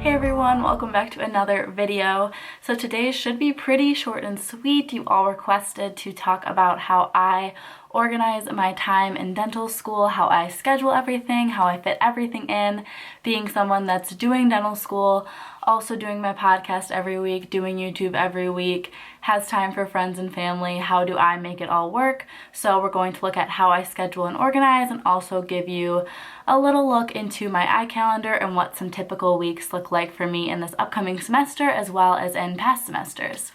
Hey everyone, welcome back to another video. So today should be pretty short and sweet. You all requested to talk about how I organize my time in dental school, how I schedule everything, how I fit everything in, being someone that's doing dental school, also doing my podcast every week, doing YouTube every week, has time for friends and family. How do I make it all work? So we're going to look at how I schedule and organize, and also give you a little look into my iCalendar and what some typical weeks look like for me in this upcoming semester as well as in past semesters.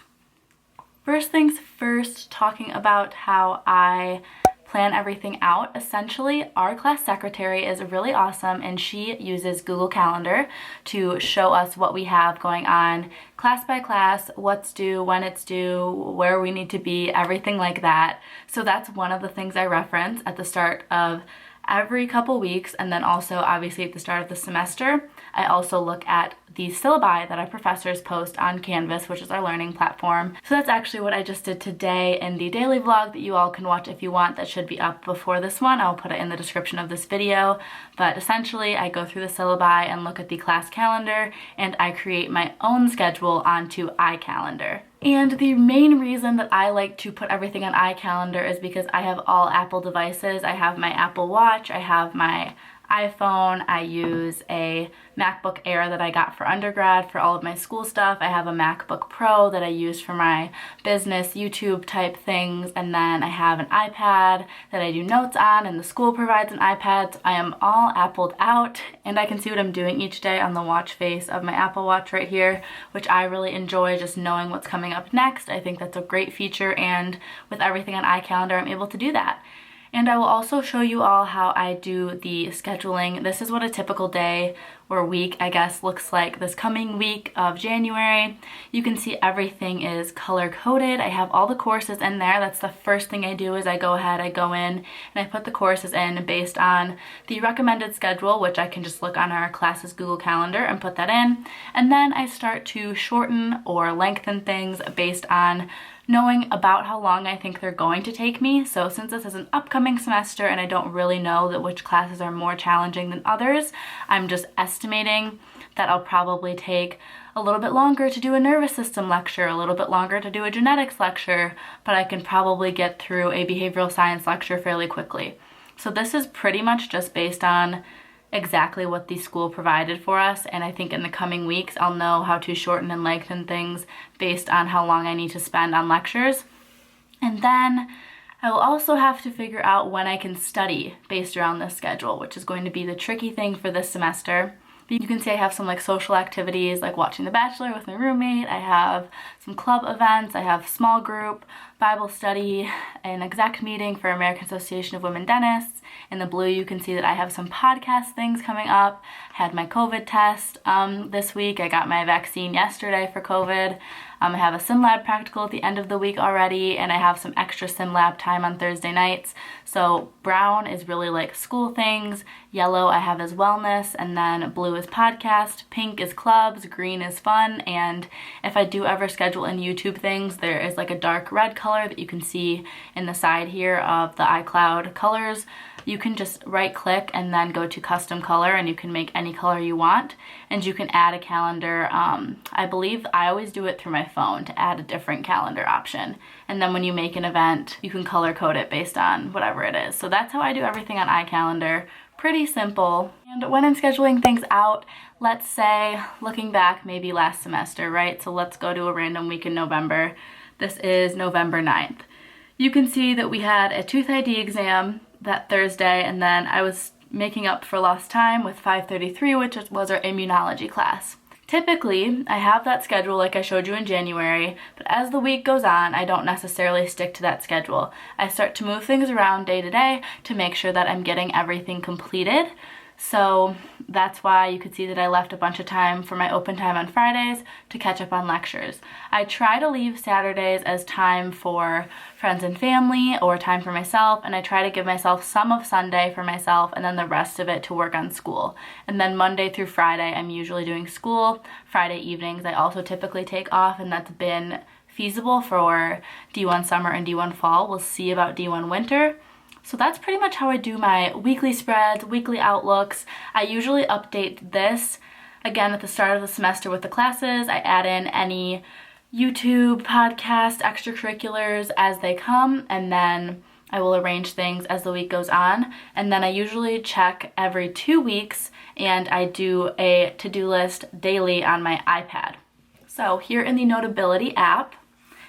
First things first, talking about how I plan everything out. Essentially, our class secretary is really awesome and she uses Google Calendar to show us what we have going on class by class, what's due, when it's due, where we need to be, everything like that. So that's one of the things I reference at the start of every couple weeks, and then also obviously at the start of the semester. I also look at the syllabi that our professors post on Canvas, which is our learning platform. So that's actually what I just did today in the daily vlog that you all can watch if you want. That should be up before this one. I'll put it in the description of this video. But essentially, I go through the syllabi and look at the class calendar, and I create my own schedule onto iCalendar. And the main reason that I like to put everything on iCalendar is because I have all Apple devices. I have my Apple Watch, I have my iPhone, I use a MacBook Air that I got for undergrad for all of my school stuff. I have a MacBook Pro that I use for my business YouTube type things, and then I have an iPad that I do notes on, and the school provides an iPad. So I am all Appled out, and I can see what I'm doing each day on the watch face of my Apple Watch right here, which I really enjoy, just knowing what's coming up next. I think that's a great feature, and with everything on iCalendar, I'm able to do that. And I will also show you all how I do the scheduling. This is what a typical day or week, I guess, looks like this coming week of January. You can see everything is color-coded. I have all the courses in there. That's the first thing I do is I go ahead, I go in, and I put the courses in based on the recommended schedule, which I can just look on our classes Google Calendar and put that in. And then I start to shorten or lengthen things based on knowing about how long I think they're going to take me. So since this is an upcoming semester and I don't really know that which classes are more challenging than others, I'm just estimating that I'll probably take a little bit longer to do a nervous system lecture, a little bit longer to do a genetics lecture, but I can probably get through a behavioral science lecture fairly quickly. So this is pretty much just based on exactly what the school provided for us, and I think in the coming weeks I'll know how to shorten and lengthen things based on how long I need to spend on lectures. And then I will also have to figure out when I can study based around this schedule, which is going to be the tricky thing for this semester. You can see I have some like social activities like watching The Bachelor with my roommate, I have some club events, I have small group, Bible study, an exec meeting for American Association of Women Dentists. In the blue you can see that I have some podcast things coming up. I had my COVID test this week. I got my vaccine yesterday for COVID. I have a sim lab practical at the end of the week already, and I have some extra sim lab time on Thursday nights. So brown is really like school things, yellow I have as wellness, and then blue is podcast, pink is clubs, green is fun, and if I do ever schedule in YouTube things, there is like a dark red color that you can see in the side here of the iCloud colors. You can just right click and then go to custom color, and you can make any color you want, and you can add a calendar. I believe I always do it through my phone to add a different calendar option, and then when you make an event you can color code it based on whatever it is. So that's how I do everything on iCalendar. Pretty simple. And when I'm scheduling things out, let's say looking back maybe last semester, right? So let's go to a random week in November. This is November 9th. You can see that we had a tooth ID exam that Thursday, and then I was making up for lost time with 5:33, which was our immunology class. Typically, I have that schedule like I showed you in January, but as the week goes on, I don't necessarily stick to that schedule. I start to move things around day to day to make sure that I'm getting everything completed. So that's why you could see that I left a bunch of time for my open time on Fridays to catch up on lectures. I try to leave Saturdays as time for friends and family or time for myself, and I try to give myself some of Sunday for myself and then the rest of it to work on school. And then Monday through Friday, I'm usually doing school. Friday evenings, I also typically take off, and that's been feasible for D1 summer and D1 fall. We'll see about D1 winter. So that's pretty much how I do my weekly spreads, weekly outlooks. I usually update this Again, at the start of the semester with the classes, I add in any YouTube, podcast, extracurriculars as they come, and then I will arrange things as the week goes on. And then I usually check every 2 weeks, and I do a to-do list daily on my iPad. So here in the Notability app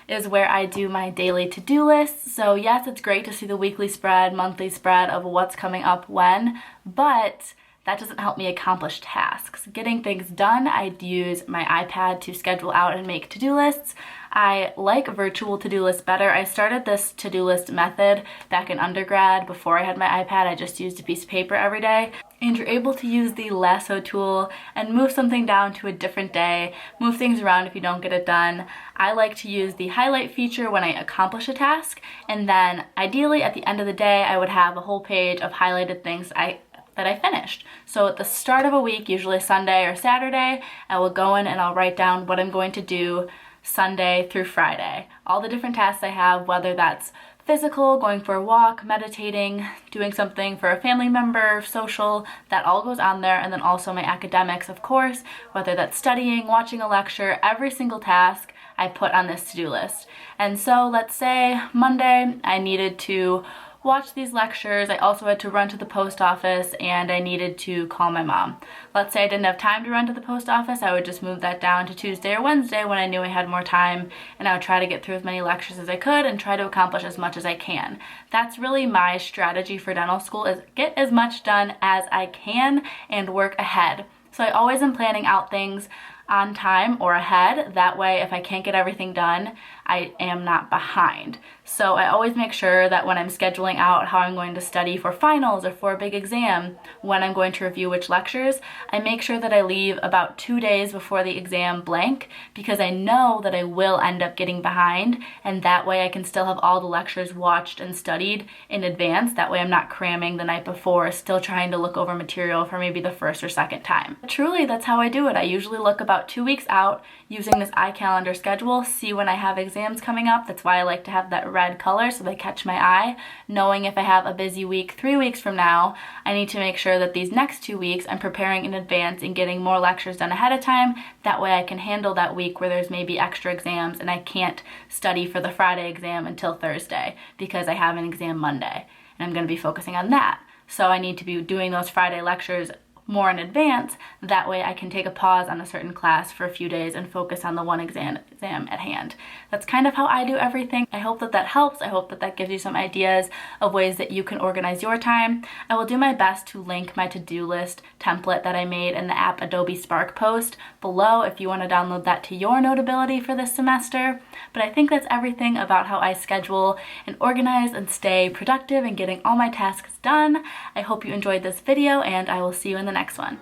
is where I do my daily to-do list. So yes, it's great to see the weekly spread, monthly spread of what's coming up when, but that doesn't help me accomplish tasks. Getting things done, I use my iPad to schedule out and make to-do lists. I like virtual to-do lists better. I started this to-do list method back in undergrad. Before I had my iPad, I just used a piece of paper every day. And you're able to use the lasso tool and move something down to a different day, move things around if you don't get it done. I like to use the highlight feature when I accomplish a task, and then ideally at the end of the day, I would have a whole page of highlighted things that I finished. So at the start of a week, usually Sunday or Saturday, I will go in and I'll write down what I'm going to do Sunday through Friday. All the different tasks I have, whether that's physical, going for a walk, meditating, doing something for a family member, social, that all goes on there. And then also my academics, of course, whether that's studying, watching a lecture, every single task I put on this to-do list. And so let's say Monday I needed to watch these lectures. I also had to run to the post office and I needed to call my mom. Let's say I didn't have time to run to the post office, I would just move that down to Tuesday or Wednesday when I knew I had more time, and I would try to get through as many lectures as I could and try to accomplish as much as I can. That's really my strategy for dental school, is get as much done as I can and work ahead. So I always am planning out things on time or ahead. That way, if I can't get everything done, I am not behind. So I always make sure that when I'm scheduling out how I'm going to study for finals or for a big exam, when I'm going to review which lectures, I make sure that I leave about 2 days before the exam blank, because I know that I will end up getting behind, and that way I can still have all the lectures watched and studied in advance. That way I'm not cramming the night before, still trying to look over material for maybe the first or second time. But truly, that's how I do it. I usually look about 2 weeks out using this iCalendar schedule, see when I have exams coming up. That's why I like to have that red color so they catch my eye. Knowing if I have a busy week 3 weeks from now, I need to make sure that these next 2 weeks I'm preparing in advance and getting more lectures done ahead of time. That way I can handle that week where there's maybe extra exams and I can't study for the Friday exam until Thursday because I have an exam Monday and I'm going to be focusing on that. So I need to be doing those Friday lectures more in advance. That way I can take a pause on a certain class for a few days and focus on the one exam at hand. That's kind of how I do everything. I hope that that helps. I hope that that gives you some ideas of ways that you can organize your time. I will do my best to link my to-do list template that I made in the app Adobe Spark Post below if you want to download that to your Notability for this semester. But I think that's everything about how I schedule and organize and stay productive and getting all my tasks done. I hope you enjoyed this video, and I will see you in the next one.